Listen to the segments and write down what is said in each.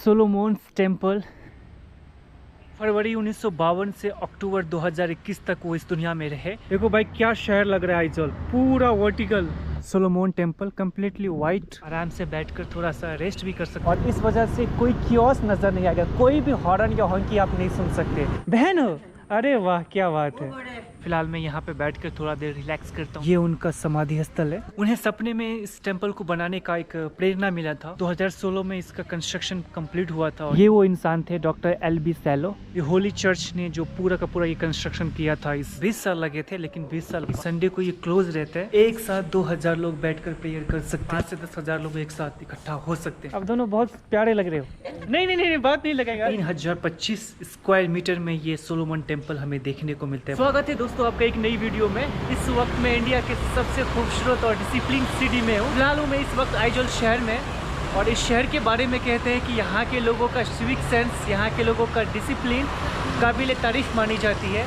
सोलोमोन्स temple फरवरी 1952 से अक्टूबर 2021 तक वो इस दुनिया में रहे। देखो भाई क्या शहर लग रहा है आइजॉल, पूरा वर्टिकल। सोलोमोन temple completely white. आराम से बैठकर थोड़ा सा रेस्ट भी कर सकते और इस वजह से कोई कियोस नजर नहीं आएगा, कोई भी हॉर्न या हॉन्की आप नहीं सुन सकते। बहन हो, अरे वाह क्या बात है। फिलहाल मैं यहाँ पे बैठकर थोड़ा देर रिलैक्स करता हूँ। ये उनका समाधि स्थल है। उन्हें सपने में इस टेम्पल को बनाने का एक प्रेरणा मिला था। 2016 में इसका कंस्ट्रक्शन कंप्लीट हुआ था। ये वो इंसान थे डॉक्टर एल.बी. सैलो। ये होली चर्च ने जो पूरा का पूरा ये कंस्ट्रक्शन किया था, इस 20 साल लगे थे, लेकिन 20 साल संडे को ये क्लोज रहता है। एक साथ 2000 लोग बैठकर प्रेयर कर सकते हैं। 5 से 10,000 लोग एक साथ इकट्ठा हो सकते हैं। अब दोनों बहुत प्यारे लग रहे हो। नहीं बात नहीं लगेगा। 3025 स्क्वायर मीटर में ये सोलोमन टेम्पल हमें देखने को मिलता है। स्वागत है दोस्तों आपका एक नई वीडियो में। इस वक्त मैं इंडिया के सबसे खूबसूरत और डिसिप्लिन सिटी में हूँ। फिलहाल हूँ मैं इस वक्त आइजॉल शहर में, और इस शहर के बारे में कहते हैं कि यहाँ के लोगों का सिविक सेंस, यहाँ के लोगों का डिसिप्लिन काबिल तारीफ मानी जाती है।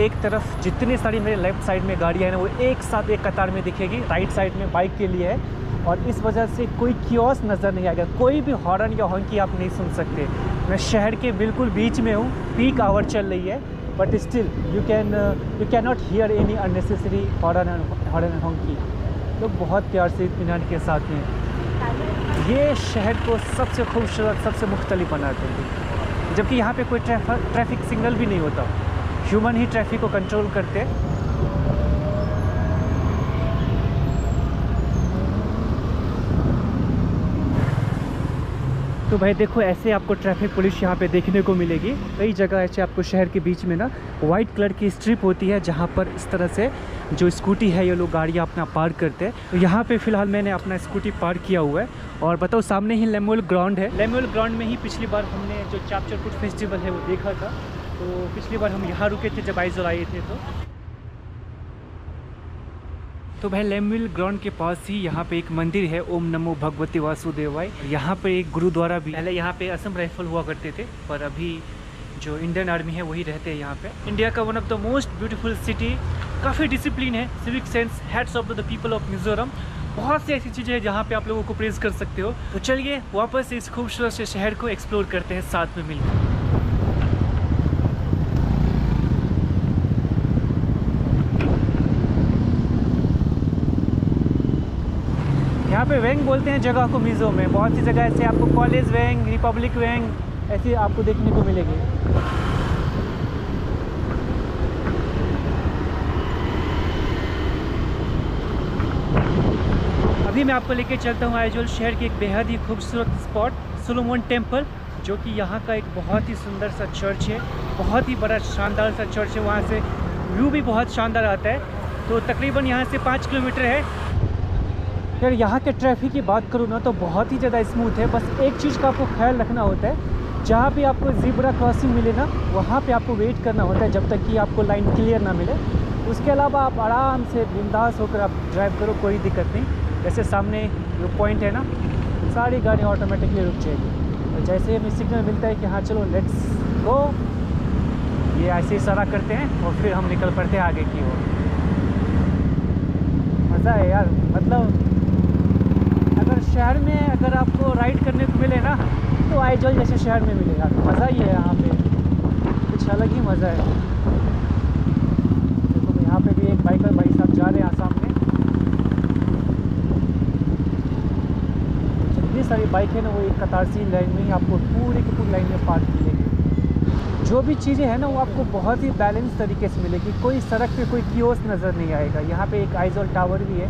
एक तरफ जितनी सारी मेरे लेफ्ट साइड में गाड़ियाँ हैं ना, वो एक साथ एक कतार में दिखेगी। राइट साइड में बाइक के लिए है, और इस वजह से कोई कियोस नज़र नहीं आएगा, कोई भी हॉर्न या हॉन्की आप नहीं सुन सकते। मैं शहर के बिल्कुल बीच में हूँ, पीक आवर चल रही है, but still you can not hear any unnecessary horn and honky. लोग बहुत प्यार से इत्मीनान के साथ हैं। ये शहर को सबसे खूबसूरत, सबसे मुख्तलिफ बनाते हैं, जबकि यहाँ पे कोई ट्रैफिक सिग्नल भी नहीं होता। ह्यूमन ही ट्रैफिक को कंट्रोल करते हैं। तो भाई देखो, ऐसे आपको ट्रैफिक पुलिस यहाँ पे देखने को मिलेगी। कई जगह ऐसे आपको शहर के बीच में ना वाइट कलर की स्ट्रिप होती है, जहाँ पर इस तरह से जो स्कूटी है ये लोग गाड़ियाँ अपना पार्क करते हैं। तो यहाँ पे फ़िलहाल मैंने अपना स्कूटी पार्क किया हुआ है, और बताओ सामने ही लेमुएल ग्राउंड है। लेमुएल ग्राउंड में ही पिछली बार हमने जो चापचरपुट फेस्टिवल है वो देखा था। तो पिछली बार हम यहाँ रुके थे जब आइजॉल आए थे। तो भाई लेमुएल ग्राउंड के पास ही यहाँ पे एक मंदिर है, ओम नमो भगवते वासुदेवाय। यहाँ पे एक गुरुद्वारा भी। पहले यहाँ पे असम राइफल हुआ करते थे, पर अभी जो इंडियन आर्मी है वही रहते हैं यहाँ पे। इंडिया का one of the most beautiful city, काफ़ी डिसिप्लिन है, civic sense, hats off to the people of Mizoram. बहुत सी ऐसी चीज़ें हैं जहाँ पे आप लोगों को प्रेज कर सकते हो। तो चलिए वापस इस खूबसूरत से शहर को एक्सप्लोर करते हैं साथ में मिलकर। यहाँ पे वेंग बोलते हैं जगह को मिज़ो में। बहुत सी जगह ऐसे आपको कॉलेज वेंग, रिपब्लिक वेंग ऐसे आपको देखने को मिलेगी। अभी मैं आपको लेके चलता हूँ आइजॉल शहर की एक बेहद ही खूबसूरत स्पॉट, सोलोमोन टेम्पल, जो कि यहाँ का एक बहुत ही सुंदर सा चर्च है। बहुत ही बड़ा शानदार सा चर्च है, वहाँ से व्यू भी बहुत शानदार आता है। तो तकरीबन यहाँ से 5 किलोमीटर है। अगर यहाँ के ट्रैफिक की बात करूँ ना, तो बहुत ही ज़्यादा स्मूथ है। बस एक चीज़ का आपको ख्याल रखना होता है, जहाँ भी आपको ज़ीब्रा क्रॉसिंग मिले ना, वहाँ पे आपको वेट करना होता है जब तक कि आपको लाइन क्लियर ना मिले। उसके अलावा आप आराम से बिंदास होकर आप ड्राइव करो, कोई दिक्कत नहीं। जैसे सामने जो पॉइंट है ना, सारी गाड़ी ऑटोमेटिकली रुक जाएगी। और जैसे हमें सिग्नल मिलता है कि हाँ चलो लेट्स गो, ये ऐसे इशारा करते हैं और फिर हम निकल पड़ते हैं आगे की ओर। मज़ा है यार, मतलब अगर शहर में अगर आपको राइड करने को मिले ना, तो आइजॉल जैसे शहर में मिलेगा। मज़ा ही है यहाँ पे, कुछ अलग ही मज़ा है। देखो यहाँ पे भी एक बाइकर भाई साहब जा रहे हैं सामने। जितनी सारी बाइक है ना, वो एक कतार सी लाइन में ही आपको पूरी की पूरी लाइन में पार्क मिलेगी। जो भी चीज़ें हैं ना, वो आपको बहुत ही बैलेंस तरीके से मिलेगी। कोई सड़क पे कोई कियोस नज़र नहीं आएगा। यहाँ पे एक आइजॉल टावर भी है,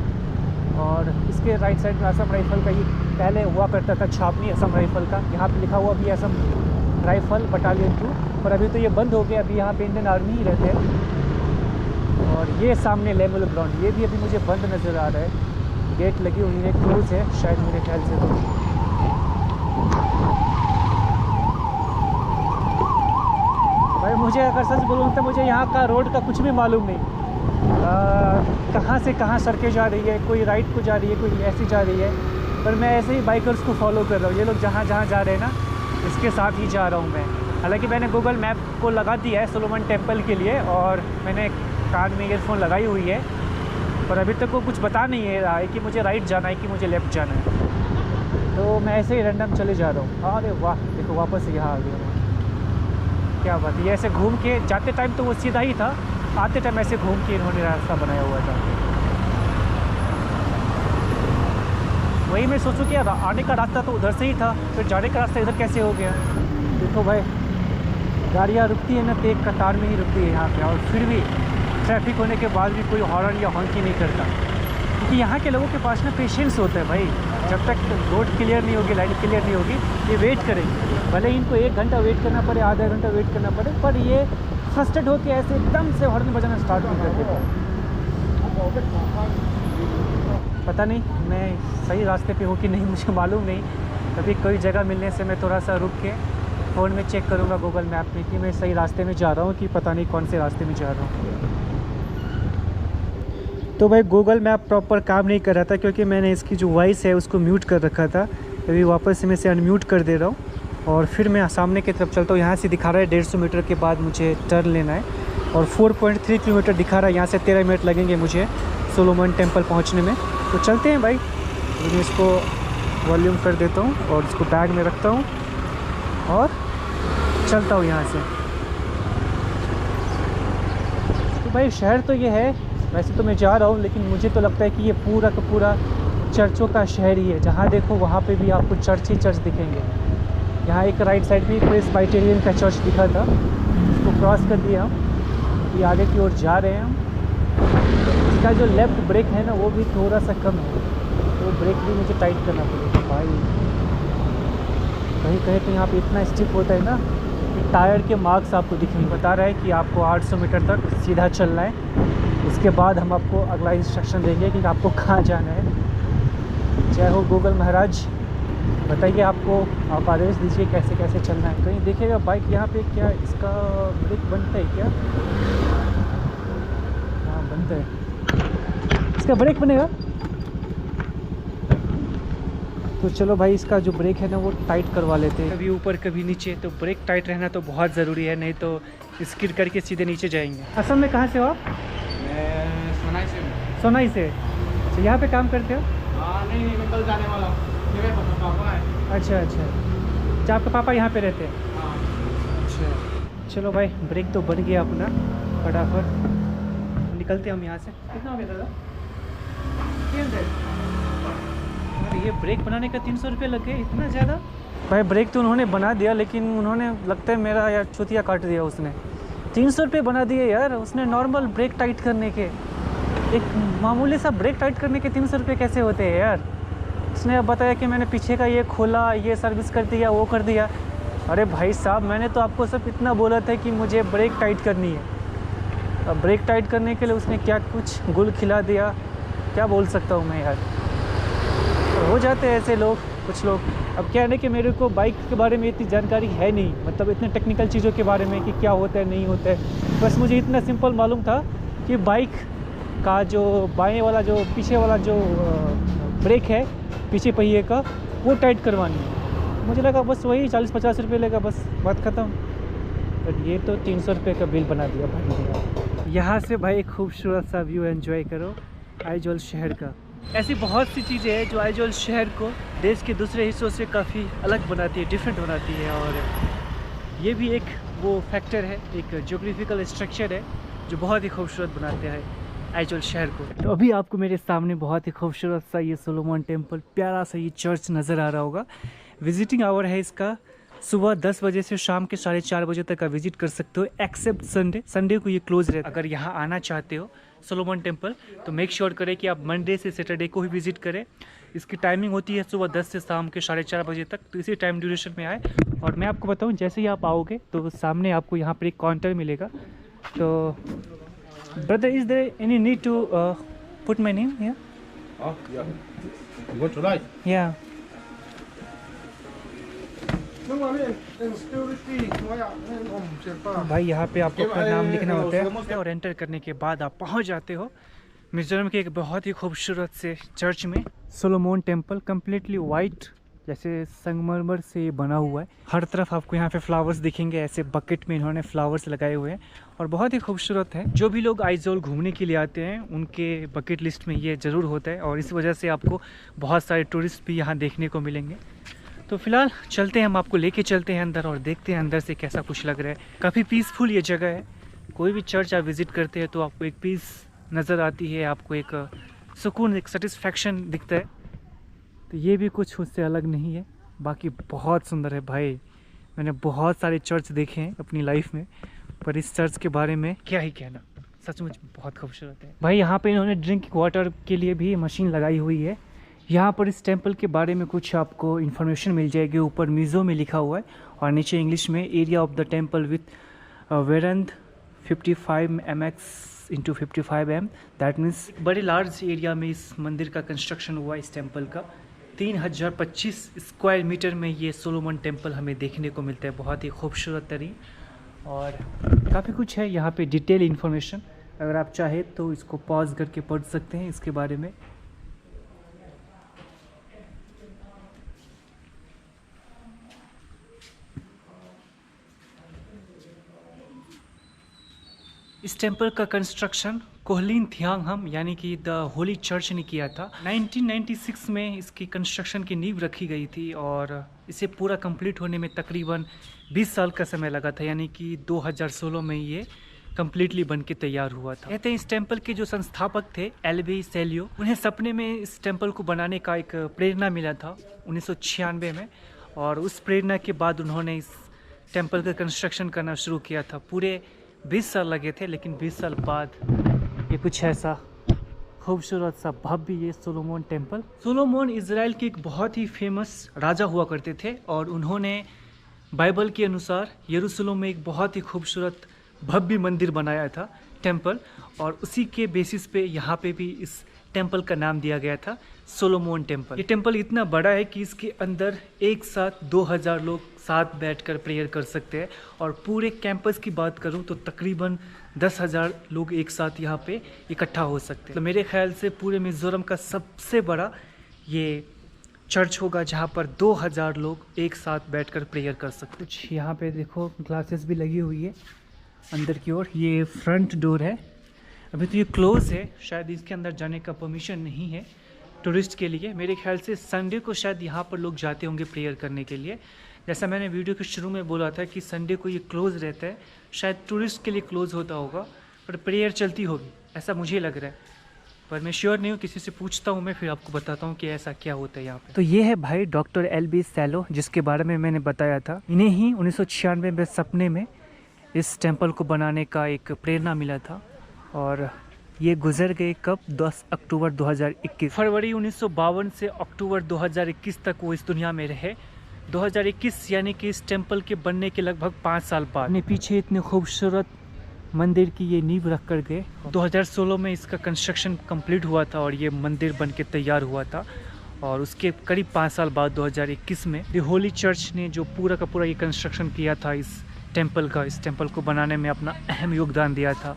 और इसके राइट साइड में असम राइफल का ये पहले हुआ करता था छावनी असम राइफल का। यहाँ पे लिखा हुआ भी असम राइफल बटालियन 2, पर अभी तो ये बंद हो गया। अभी यहाँ पे इंडियन आर्मी ही रहते हैं। और ये सामने लेमुएल ग्राउंड, ये भी अभी मुझे बंद नज़र आ रहा है। गेट लगी हुई है, क्लोज है शायद मेरे ख्याल से। तो भाई मुझे अगर सच बोलूँ तो मुझे यहाँ का रोड का कुछ भी मालूम नहीं। कहाँ से कहाँ सड़कें जा रही है, कोई राइट को जा रही है, कोई ऐसी जा रही है। पर मैं ऐसे ही बाइकर्स को फॉलो कर रहा हूँ। ये लोग जहाँ जहाँ जा रहे हैं ना, इसके साथ ही जा रहा हूँ मैं। हालांकि मैंने गूगल मैप को लगा दिया है सोलोमन टेम्पल के लिए, और मैंने कान में ईयरफोन लगाई हुई है। पर अभी तक वो कुछ बता नहीं है रहा है कि मुझे राइट जाना है कि मुझे लेफ़्ट जाना है। तो मैं ऐसे ही रैंडम चले जा रहा हूँ। अरे वाह, देखो वापस यहाँ आ गया मैं। क्या बात है, ये ऐसे घूम के जाते टाइम तो वो सीधा ही था, आते टाइम ऐसे घूम के इन्होंने रास्ता बनाया हुआ था। वही मैं सोचूं कि यार आने का रास्ता तो उधर से ही था, फिर जाने का रास्ता इधर कैसे हो गया। देखो भाई, गाड़ियाँ रुकती है ना तो एक कतार में ही रुकती है यहाँ पे, और फिर भी ट्रैफिक होने के बाद भी कोई हॉर्न या हॉन्की नहीं करता, क्योंकि यहाँ के लोगों के पास ना पेशेंस होता है भाई। जब तक रोड क्लियर नहीं होगी, लाइन क्लियर नहीं होगी, ये वेट करेंगे। भले ही इनको 1 घंटा वेट करना पड़े, आधा घंटा वेट करना पड़े, पर ये फ्रस्ट्रेट होकर ऐसे एकदम से हॉर्न बजाना स्टार्ट नहीं कर देते। पता नहीं मैं सही रास्ते पे हूँ कि नहीं, मुझे मालूम नहीं। कभी कोई जगह मिलने से मैं थोड़ा सा रुक के फ़ोन में चेक करूँगा गूगल मैप में कि मैं सही रास्ते में जा रहा हूँ कि पता नहीं कौन से रास्ते में जा रहा हूँ। तो भाई गूगल मैप प्रॉपर काम नहीं कर रहा था, क्योंकि मैंने इसकी जो वॉइस है उसको म्यूट कर रखा था। अभी वापस से मैं इसे अनम्यूट कर दे रहा हूँ और फिर मैं सामने की तरफ चलता हूँ। यहाँ से दिखा रहा है 150 मीटर के बाद मुझे टर्न लेना है, और 4.3 किलोमीटर दिखा रहा है। यहाँ से 13 मिनट लगेंगे मुझे सोलोमन टेम्पल पहुँचने में। तो चलते हैं भाई। मैं इसको वॉल्यूम कर देता हूँ और इसको बैग में रखता हूँ और चलता हूँ यहाँ से। तो भाई शहर तो ये है, वैसे तो मैं जा रहा हूँ, लेकिन मुझे तो लगता है कि ये पूरा का पूरा चर्चों का शहर ही है। जहाँ देखो वहाँ पे भी आपको चर्च ही चर्च दिखेंगे। यहाँ एक राइट साइड में प्रेस्बिटेरियन का चर्च दिखा था, उसको क्रॉस कर दिया हम, ये आगे की ओर जा रहे हैं हम। इसका जो लेफ़्ट ब्रेक है ना वो भी थोड़ा सा कम है, तो ब्रेक भी मुझे टाइट करना पड़ेगा भाई। कहीं कहीं तो यहाँ पे इतना स्टिफ होता है ना कि टायर के मार्क्स आपको दिखेंगे। बता रहा है कि आपको 800 मीटर तक सीधा चलना है, उसके बाद हम आपको अगला इंस्ट्रक्शन देंगे कि आपको कहाँ जाना है। जय हो गूगल महाराज, बताइए आपको, आप आदेश दीजिए कैसे कैसे चलना है। कहीं देखिएगा बाइक यहाँ पे, क्या इसका ब्रेक बनता है क्या? हाँ बनता है, इसका ब्रेक बनेगा। तो चलो भाई, इसका जो ब्रेक है ना वो टाइट करवा लेते हैं। कभी ऊपर कभी नीचे, तो ब्रेक टाइट रहना तो बहुत ज़रूरी है, नहीं तो स्किड करके सीधे नीचे जाएंगे। असम में कहाँ से हो आप? मैं सोनाई से हूँ। सोनाई से। अच्छा, यहाँ पे काम करते हो? हाँ नहीं मैं कल जाने वाला हूँ, मेरे पापा है। अच्छा अच्छा, अच्छा आपके पापा यहाँ पे रहते हैं? हाँ। अच्छा चलो भाई, ब्रेक तो बन गया अपना, फटाफट निकलते हैं हम यहाँ से। कितना हो गया दादा? 300। ये ब्रेक बनाने का 300 रुपये लग गए, इतना ज़्यादा? भाई ब्रेक तो उन्होंने बना दिया, लेकिन उन्होंने लगता है मेरा यार चुतिया काट दिया उसने। 300 रुपये बना दिए यार उसने, नॉर्मल ब्रेक टाइट करने के। एक मामूली सा ब्रेक टाइट करने के 300 रुपये कैसे होते हैं यार? उसने अब बताया कि मैंने पीछे का ये खोला, ये सर्विस कर दिया, वो कर दिया। अरे भाई साहब, मैंने तो आपको सब इतना बोला था कि मुझे ब्रेक टाइट करनी है। अब ब्रेक टाइट करने के लिए उसने क्या कुछ गुल खिला दिया, क्या बोल सकता हूँ मैं यार। हो जाते हैं ऐसे लोग, कुछ लोग। अब क्या है ना कि मेरे को बाइक के बारे में इतनी जानकारी है नहीं, मतलब इतने टेक्निकल चीज़ों के बारे में कि क्या होता है नहीं होता है। बस मुझे इतना सिंपल मालूम था कि बाइक का जो बाएं वाला, जो पीछे वाला जो ब्रेक है पीछे पहिए का, वो टाइट करवानी है। मुझे लगा बस वही 40-50 रुपये लेगा, बस बात ख़त्म। बट ये तो 300 रुपये का बिल बना दिया भाई। यहाँ से भाई खूबसूरत सा व्यू एंजॉय करो आइजोल शहर का। ऐसी बहुत सी चीज़ें हैं जो आइजोल शहर को देश के दूसरे हिस्सों से काफ़ी अलग बनाती है, डिफरेंट बनाती है। और ये भी एक वो फैक्टर है, एक ज्योग्राफिकल स्ट्रक्चर है जो बहुत ही खूबसूरत बनाते हैं आइजोल शहर को। तो अभी आपको मेरे सामने बहुत ही खूबसूरत सा ये सोलोमन टेम्पल, प्यारा सा ये चर्च नज़र आ रहा होगा। विजिटिंग आवर है इसका सुबह 10 बजे से शाम के 4:30 बजे तक का विजिट कर सकते हो, एक्सेप्ट संडे। संडे को ये क्लोज रहता है। अगर यहाँ आना चाहते हो सोलोमन टेम्पल तो मेक श्योर करें कि आप मंडे से सैटरडे को ही विजिट करें। इसकी टाइमिंग होती है सुबह 10 से शाम के 4:30 बजे तक, तो इसी टाइम ड्यूरेशन में आए। और मैं आपको बताऊं, जैसे ही आप आओगे तो सामने आपको यहाँ पर एक काउंटर मिलेगा। तो brother, is there any need to put my name here? Go to life. या भाई यहाँ पे आपको अपना नाम लिखना होता है और एंटर करने के बाद आप पहुँच जाते हो मिजोरम के एक बहुत ही खूबसूरत से चर्च में। सोलोमन टेम्पल कम्प्लीटली वाइट जैसे संगमरमर से बना हुआ है। हर तरफ आपको यहाँ पे फ्लावर्स दिखेंगे, ऐसे बकेट में इन्होंने फ्लावर्स लगाए हुए हैं और बहुत ही खूबसूरत है। जो भी लोग आइजोल घूमने के लिए आते हैं उनके बकेट लिस्ट में ये ज़रूर होता है और इस वजह से आपको बहुत सारे टूरिस्ट भी यहाँ देखने को मिलेंगे। तो फिलहाल चलते हैं, हम आपको लेके चलते हैं अंदर और देखते हैं अंदर से कैसा कुछ लग रहा है। काफ़ी पीसफुल ये जगह है। कोई भी चर्च आप विज़िट करते हैं तो आपको एक पीस नज़र आती है, आपको एक सुकून, एक सेटिस्फैक्शन दिखता है। तो ये भी कुछ उससे अलग नहीं है। बाकी बहुत सुंदर है भाई। मैंने बहुत सारे चर्च देखे हैं अपनी लाइफ में, पर इस चर्च के बारे में क्या ही कहना, सचमुच बहुत खूबसूरत है भाई। यहाँ पे इन्होंने ड्रिंकिंग वाटर के लिए भी मशीन लगाई हुई है। यहाँ पर इस टेम्पल के बारे में कुछ आपको इन्फॉर्मेशन मिल जाएगी। ऊपर मिज़ो में लिखा हुआ है और नीचे इंग्लिश में area of the temple with वेरेंथ 55 mx into 55 m। That means बड़े लार्ज एरिया में इस मंदिर का कंस्ट्रक्शन हुआ। इस टेम्पल का 3025 स्क्वायर मीटर में ये सोलोमन टेम्पल हमें देखने को मिलता है। बहुत ही खूबसूरत तरीन और काफ़ी कुछ है यहाँ पे डिटेल इन्फॉर्मेशन। अगर आप चाहें तो इसको पॉज करके पढ़ सकते हैं इसके बारे में। इस टेम्पल का कंस्ट्रक्शन कोहलिन थियांगहम यानी कि द होली चर्च ने किया था। 1996 में इसकी कंस्ट्रक्शन की नींव रखी गई थी और इसे पूरा कंप्लीट होने में तकरीबन 20 साल का समय लगा था, यानी कि 2016 में ये कम्प्लीटली बन के तैयार हुआ था। कहते हैं इस टेम्पल के जो संस्थापक थे एल्बी सेलियो, उन्हें सपने में इस टेम्पल को बनाने का एक प्रेरणा मिला था 1996 में और उस प्रेरणा के बाद उन्होंने इस टेम्पल का कंस्ट्रक्शन करना शुरू किया था। पूरे 20 साल लगे थे, लेकिन 20 साल बाद ये कुछ ऐसा खूबसूरत सा भव्य ये सोलोमन टेम्पल। सोलोमन इज़राइल के एक बहुत ही फेमस राजा हुआ करते थे और उन्होंने बाइबल के अनुसार यरूशलेम में एक बहुत ही खूबसूरत भव्य मंदिर बनाया था, टेम्पल, और उसी के बेसिस पे यहाँ पे भी इस टेम्पल का नाम दिया गया था सोलोमन टेम्पल। ये टेम्पल इतना बड़ा है कि इसके अंदर एक साथ 2000 लोग साथ बैठकर प्रेयर कर सकते हैं और पूरे कैंपस की बात करूं तो तकरीबन 10,000 लोग एक साथ यहाँ पे इकट्ठा हो सकते हैं। तो मेरे ख्याल से पूरे मिज़ोरम का सबसे बड़ा ये चर्च होगा जहाँ पर 2000 लोग एक साथ बैठकर प्रेयर कर सकते हैं। कुछ यहाँ पे देखो ग्लासेस भी लगी हुई है अंदर की ओर। ये फ्रंट डोर है, अभी तो ये क्लोज है, शायद इसके अंदर जाने का परमिशन नहीं है टूरिस्ट के लिए। मेरे ख्याल से संडे को शायद यहाँ पर लोग जाते होंगे प्रेयर करने के लिए। जैसा मैंने वीडियो के शुरू में बोला था कि संडे को ये क्लोज़ रहता है, शायद टूरिस्ट के लिए क्लोज़ होता होगा, पर प्रेयर चलती होगी ऐसा मुझे लग रहा है, पर मैं श्योर नहीं हूँ। किसी से पूछता हूँ मैं, फिर आपको बताता हूँ कि ऐसा क्या होता है यहाँ पे। तो ये है भाई डॉक्टर एल्बी सेलो, जिसके बारे में मैंने बताया था। इन्हें ही 1996 में सपने में इस टेम्पल को बनाने का एक प्रेरणा मिला था और ये गुजर गए कब? 10 अक्टूबर 2021। फरवरी 1952 से अक्टूबर 2021 तक वो इस दुनिया में रहे। 2021 यानी कि इस टेम्पल के बनने के लगभग 5 साल बाद अपने पीछे इतने खूबसूरत मंदिर की ये नींव रख कर गए। 2016 में इसका कंस्ट्रक्शन कंप्लीट हुआ था और ये मंदिर बन के तैयार हुआ था और उसके करीब 5 साल बाद 2021 में द होली चर्च ने जो पूरा का पूरा ये कंस्ट्रक्शन किया था इस टेम्पल का, इस टेम्पल को बनाने में अपना अहम योगदान दिया था।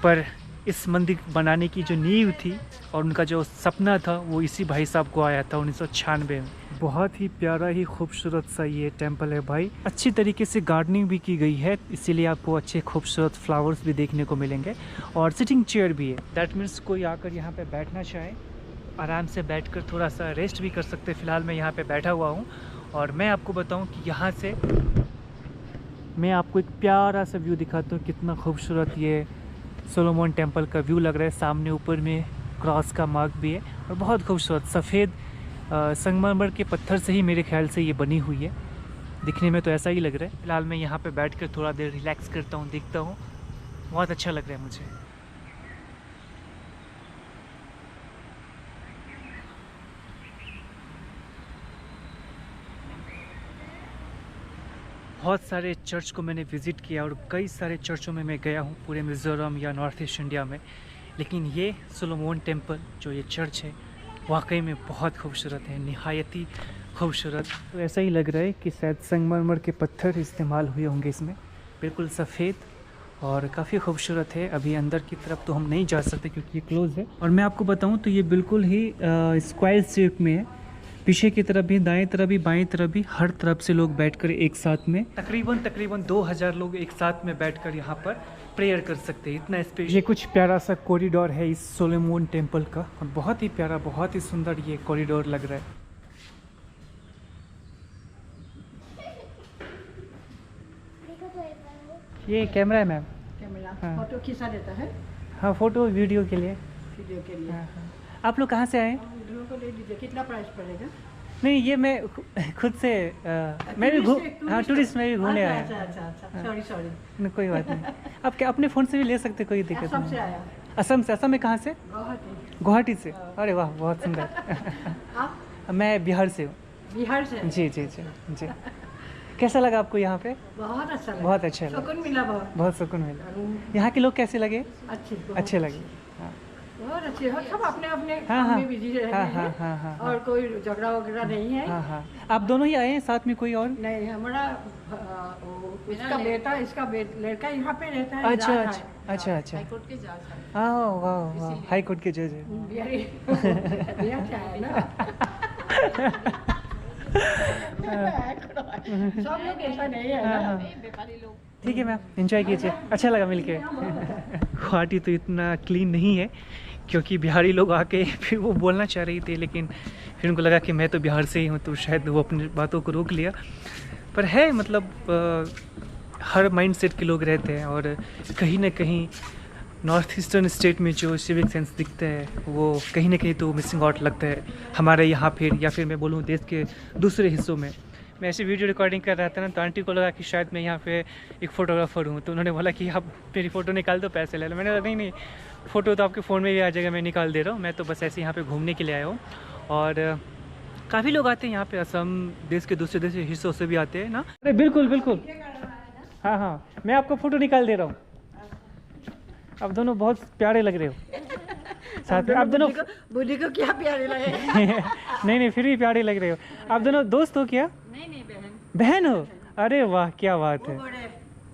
पर इस मंदिर बनाने की जो नींव थी और उनका जो सपना था वो इसी भाई साहब को आया था 1996 में। बहुत ही प्यारा ही खूबसूरत सा ये टेम्पल है भाई। अच्छी तरीके से गार्डनिंग भी की गई है, इसीलिए आपको अच्छे खूबसूरत फ्लावर्स भी देखने को मिलेंगे और सिटिंग चेयर भी है। दैट मीन्स कोई आकर यहाँ पे बैठना चाहे आराम से बैठकर थोड़ा सा रेस्ट भी कर सकते हैं। फ़िलहाल मैं यहाँ पे बैठा हुआ हूँ और मैं आपको बताऊँ कि यहाँ से मैं आपको एक प्यारा सा व्यू दिखाता हूँ। कितना खूबसूरत ये सोलोमन टेम्पल का व्यू लग रहा है। सामने ऊपर में क्रॉस का मार्क भी है और बहुत खूबसूरत सफ़ेद संगमरमर के पत्थर से ही मेरे ख्याल से ये बनी हुई है। दिखने में तो ऐसा ही लग रहा है। फिलहाल मैं यहाँ पे बैठकर थोड़ा देर रिलैक्स करता हूँ, देखता हूँ, बहुत अच्छा लग रहा है मुझे। बहुत सारे चर्च को मैंने विज़िट किया और कई सारे चर्चों में मैं गया हूँ पूरे मिज़ोरम या नॉर्थ ईस्ट इंडिया में, लेकिन ये सोलोमन टेम्पल जो ये चर्च है वाकई में बहुत खूबसूरत है, निहायत ही खूबसूरत। तो ऐसा ही लग रहा है कि शायद संगमरमर के पत्थर इस्तेमाल हुए होंगे इसमें। बिल्कुल सफ़ेद और काफ़ी खूबसूरत है। अभी अंदर की तरफ तो हम नहीं जा सकते क्योंकि ये क्लोज़ है। और मैं आपको बताऊं तो ये बिल्कुल ही स्क्वायर शेप में है, पीछे की तरफ भी, दाएं तरफ भी, बाएं तरफ भी, हर तरफ से लोग बैठकर एक साथ में तकरीबन 2000 लोग एक साथ में बैठकर यहाँ पर प्रेयर कर सकते हैं। इतना स्पेस। ये कुछ प्यारा सा कॉरिडोर है इस सोलोमन टेम्पल का, और बहुत ही प्यारा, बहुत ही सुंदर ये कॉरिडोर लग रहा है। ये कैमरा है मैम। कैमरा हाँ। फोटो खींचा देता है। हाँ, फोटो वीडियो के लिए। वीडियो के लिए। हाँ, हाँ। आप लोग कहाँ से आए? दोनों को ले लीजिए। कितना प्राइस पड़ेगा? नहीं, ये मैं खुद से मैं भी हाँ, टूरिस्ट में भी घूमने आया। अच्छा अच्छा अच्छा, सॉरी सॉरी। नहीं, कोई बात नहीं। आप क्या अपने फ़ोन से भी ले सकते, कोई दिक्कत असम से नहीं। आया। असम से? असम में कहाँ से? गुवाहाटी। गुवाहाटी से? अरे वाह, बहुत सुंदर। आप मैं बिहार से हूँ। बिहार से? जी जी जी जी। कैसा लगा आपको यहाँ पे? बहुत अच्छा लगा। बहुत अच्छा लगा। सुकून मिला बहुत। बहुत सुकून मिला। यहाँ के लोग कैसे लगे? अच्छे अच्छे लगे। हाँ बहुत अच्छे हो। सब अपने अपने हाँ, काम हाँ। में बिजी रहते हाँ, हैं। हाँ, हाँ, हाँ, और कोई झगड़ा वगैरह नहीं है। हाँ हाँ। आप दोनों ही आए हैं, साथ में कोई और? नहीं, हमारा इसका बेटा, इसका लड़का यहाँ पे रहता है। अच्छा जज अच्छा है। अच्छा अच्छा। हाईकोर्ट के जज है। हाँ, वाह वाह, हाई कोर्ट के जज है। बिहार से आया ना। सब लोग ऐसा नहीं है हाँ, ना। हाँ। ठीक है मैम, एंजॉय कीजिए, अच्छा लगा मिलके। गुवाहाटी तो इतना क्लीन नहीं है, क्योंकि बिहारी लोग आके फिर वो बोलना चाह रही थी, लेकिन फिर उनको लगा कि मैं तो बिहार से ही हूँ, तो शायद वो अपनी बातों को रोक लिया। पर है मतलब हर माइंडसेट के लोग रहते हैं, और कहीं ना कहीं नॉर्थ ईस्टर्न स्टेट में जो सिविक सेंस दिखता है वो कहीं ना कहीं तो मिसिंग आउट लगता है हमारे यहाँ, फिर या फिर मैं बोलूँ देश के दूसरे हिस्सों में। मैं ऐसे वीडियो रिकॉर्डिंग कर रहा था ना, तो आंटी को लगा कि शायद मैं यहाँ पे एक फ़ोटोग्राफ़र हूँ, तो उन्होंने बोला कि आप मेरी फ़ोटो निकाल दो, पैसे ले लो। मैंने कहा नहीं नहीं, फ़ोटो तो आपके फ़ोन में भी आ जाएगा, मैं निकाल दे रहा हूँ, मैं तो बस ऐसे यहाँ पे घूमने के लिए आया हूँ। और काफ़ी लोग आते हैं यहाँ पे, असम देश के दूसरे हिस्सों से भी आते हैं ना। अरे बिल्कुल बिल्कुल, हाँ हाँ, मैं आपको फ़ोटो निकाल दे रहा हूँ। आप दोनों बहुत प्यारे लग रहे हो साथ में। आप दोनों बुद्धि को क्या प्यारे लगे। नहीं, फिर भी प्यारे लग रहे हो। आप दोनों दोस्त हो क्या? नहीं बहन। बहन हो? अरे वाह, क्या बात है। बड़े।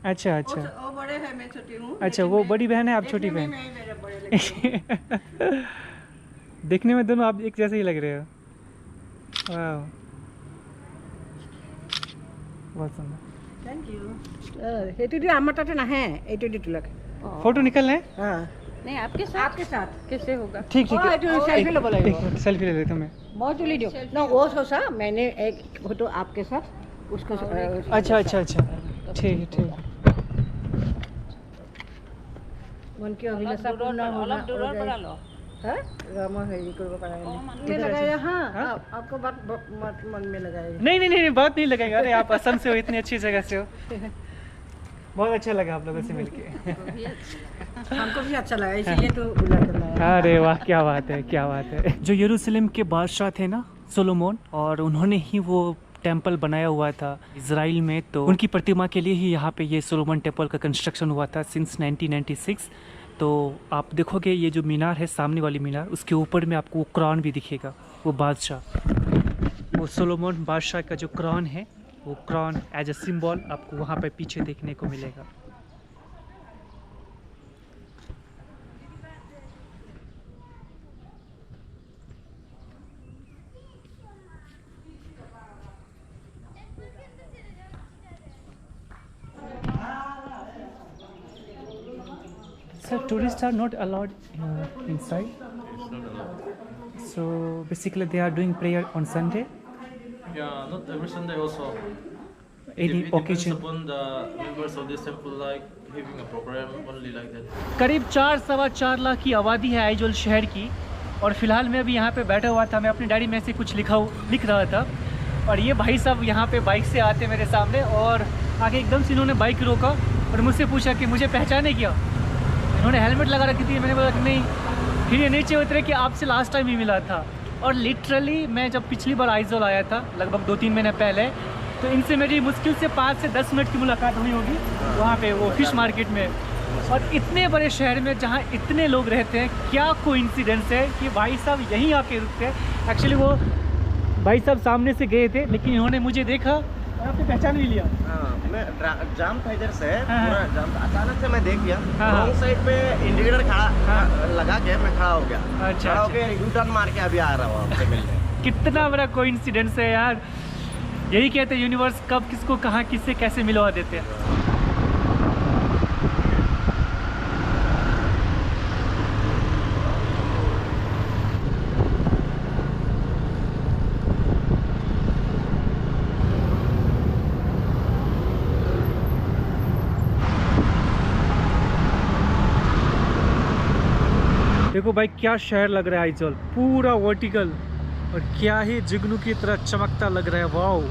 अच्छा अच्छा वो बड़े हैं, मैं छोटी हूँ। अच्छा, वो बड़ी बहन है, आप छोटी बहन। मेरे बड़े लगते हैं। देखने में दोनों आप एक जैसे ही लग रहे हो। वाह, बहुत सुंदर। Thank you. সেইটো দি আমাৰ তাতে নাহে, এইটো দি তোলক। फोटो निकल रहे हैं? हाँ। नहीं, आपके साथ कैसे होगा? ठीक ठीक है, सेल्फी लो बोलेगा। एक मिनट सेल्फी ले लेता हूँ मैं। मैं तुली दियो ना, वो सोचा मैंने एक फोटो आपके साथ उसको। अच्छा अच्छा अच्छा, ठीक है ठीक है। मन की अभिलाषा पूर्ण होना। हाँ? मैं हेरी करबो पारा नहीं। में लगाया। हाँ, आपको बात मन में लगाया। नहीं, बात नहीं लगेगा। अरे आप असम से हो, इतनी अच्छी जगह से हो। बहुत अच्छा लगा आप लोगों से मिलके। हमको भी अच्छा लगा, इसीलिए तो बुला कर लाया। अरे वाह, क्या बात है, क्या बात है। जो यरूशलेम के बादशाह थे ना, सोलोमन, और उन्होंने ही वो टेम्पल बनाया हुआ था इजराइल में, तो उनकी प्रतिमा के लिए ही यहाँ पे ये सोलोमन टेम्पल का कंस्ट्रक्शन हुआ था सिंस 1996। तो आप देखोगे ये जो मीनार है, सामने वाली मीनार, उसके ऊपर में आपको वो क्रॉन भी दिखेगा, वो बादशाह, वो सोलोमन बादशाह का जो क्रॉन है, वो क्रॉन एज अ सिंबल आपको वहाँ पे पीछे देखने को मिलेगा। Sir, tourists are not allowed inside. So basically they are doing prayer on Sunday. Yeah, not every Sunday also. Any It depends occasion. upon the members of this temple, like having a program only like that. करीब 4-4.25 लाख की आबादी है आइजोल शहर की, और फिलहाल मैं अभी यहाँ पे बैठा हुआ था, मैं अपनी डायरी में से कुछ लिख रहा था, और ये भाई साहब यहाँ पे बाइक से आते मेरे सामने, और आगे एकदम से इन्होंने बाइक रोका और मुझसे पूछा कि मुझे पहचाने क्या। इन्होंने हेलमेट लगा रखी थी, मैंने बोला कि नहीं, फिर ये नीचे उतरे कि आपसे लास्ट टाइम ही मिला था। और लिटरली मैं जब पिछली बार आइजोल आया था लगभग 2-3 महीने पहले, तो इनसे मेरी मुश्किल से 5 से 10 मिनट की मुलाकात हुई होगी वहाँ पे वो फिश मार्केट में। और इतने बड़े शहर में जहाँ इतने लोग रहते हैं, क्या कोइंसिडेंस है कि भाई साहब यहीं आके रुकते हैं। एक्चुअली वो भाई साहब सामने से गए थे, लेकिन इन्होंने मुझे देखा और आपने पहचान भी लिया। मैं जाम था इधर से, हाँ, पूरा जाम था। अचानक से मैं देख लिया, हाँ, रॉन्ग साइड पे इंडिकेटर खड़ा लगा के मैं खड़ा हो गया। अच्छा, खड़ा होके यू टर्न मार के अभी आ रहा हूँ आपसे मिलने। कितना बड़ा कोइंसिडेंस है यार। यही कहते हैं यूनिवर्स कब किसको कहाँ किससे कैसे मिलवा देते हैं। देखो भाई क्या शहर लग रहा है आइजॉल, पूरा वर्टिकल, और क्या ही जुगनू की तरह चमकता लग रहा है। वाओ।